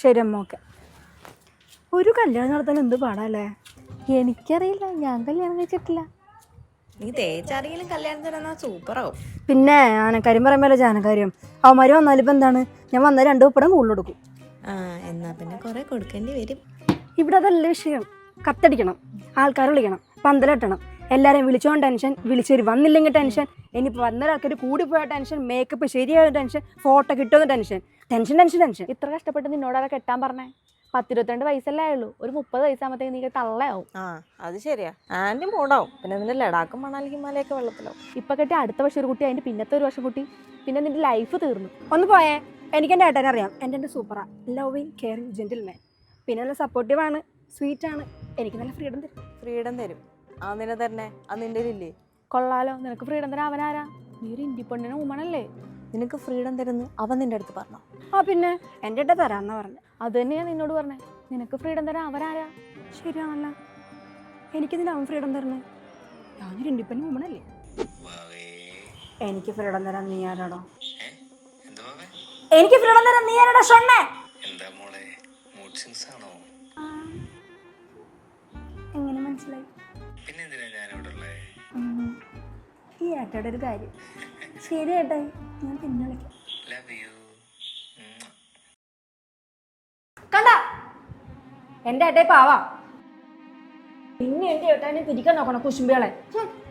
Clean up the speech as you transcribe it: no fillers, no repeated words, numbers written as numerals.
ശരി അമ്മ, ഓക്കെ. ഒരു കല്യാണം നടത്താൻ എന്ത് പാടല്ലേ? എനിക്കറിയില്ല, ഞാൻ കല്യാണം കഴിച്ചിട്ടില്ല. നീ തേച്ചറിയിലും കല്യാണത്തിന് സൂപ്പറാവും. പിന്നെ ആനക്കാര്യം പറയുമ്പോൾ ജാനക്കാര്യം അവന്മാർ വന്നാലും ഇപ്പം എന്താണ്, ഞാൻ വന്നാൽ 2 ഉപ്പടം കൂടുതൽ കൊടുക്കും. എന്നാ പിന്നെ കുറെ കൊടുക്കേണ്ടി വരും. ഇവിടെ അതല്ല വിഷയം. കത്തടിക്കണം, ആൾക്കാർ വിളിക്കണം, പന്തലിട്ടണം, എല്ലാവരെയും വിളിച്ചോണ്ട് ടെൻഷൻ, വിളിച്ചേരി വന്നില്ലെങ്കിൽ ടെൻഷൻ, ഇനിയിപ്പോൾ വന്ന ആൾക്കാർ കൂടിപ്പോയ ടെൻഷൻ, മേക്കപ്പ് ശരിയായ ടെൻഷൻ, ഫോട്ടോ കിട്ടുന്ന ടെൻഷൻ, ടെൻഷൻ ടെൻഷൻ ടെൻഷൻ. ഇത്ര കഷ്ടപ്പെട്ട് നിന്നോടാരെ കെട്ടാൻ പറഞ്ഞേ? 10-22 വയസ്സല്ലേ ആയുള്ളൂ. ഒരു 30 വയസ്സാകുമ്പോഴത്തേക്ക് നീ തള്ളയാവും. അത് ശരിയാ, ആൻറ്റി മൂടാവും. പിന്നെ നിന്റെ ലഡാക്കും മണാലി ഹിമാലയൊക്കെ വെള്ളത്തിലാവും. ഇപ്പൊ കെട്ടി അടുത്ത വർഷം ഒരു കുട്ടി, അതിന്റെ പിന്നത്തെ ഒരു വർഷം കുട്ടി, പിന്നെ നിന്റെ ലൈഫ് തീർന്നു. ഒന്ന് പോയേ. എനിക്ക് എൻ്റെ ഏട്ടനെ അറിയാം. എൻ്റെ സൂപ്പറാ, ലവിങ് കെയറിങ് ജെന്റിൽമാൻ. പിന്നെ നല്ല സപ്പോർട്ടീവാണ്, സ്വീറ്റാണ്, എനിക്ക് നല്ല ഫ്രീഡം തരും. ഫ്രീഡം തരും? നിന്നെ തരണേ? അത് നിന്റെ ഇല്ലേ? കൊള്ളാലോ, നിനക്ക് ഫ്രീഡം തരാൻ അവനാരാ? നീ ഒരു ഇൻഡിപെൻഡന്റ് വുമണല്ലേ? നിനക്ക് ഫ്രീഡം തരുന്നു അവൻ നിന്റെ അടുത്ത് പറഞ്ഞോ? പിന്നെ എൻ്റെ ഏട്ട തരാമെന്നാ പറഞ്ഞത്. അത് തന്നെയാ നിന്നോട് പറഞ്ഞേ. നിനക്ക് ഫ്രീഡം തരാൻ അവനാരാ? ശരിയാണല്ല, എനിക്കെന്തിനാ അവൻ ഫ്രീഡം തരണേ? ഞാനൊരു ഇൻഡിപെൻഡന്റ് വുമണല്ലേ. എനിക്ക് ഫ്രീഡം തരാൻ നീ ആരാടോ? എനിക്ക് ഫ്രീഡം തരാൻ നീ ആരാടാ? ഷൊണ്ണേ എങ്ങനെ മനസ്സിലായി? ഈ ഏട്ടയുടെ ഒരു കാര്യം. ശരി ഏട്ടായി, ഞാൻ പിന്നെ വിളിക്കാം. കണ്ട എൻ്റെ ഏട്ടായി പാവാ. പിന്നെ എൻ്റെ ഏട്ടാനെ പിരിക്കാൻ നോക്കണം കുശുമ്പികളെ.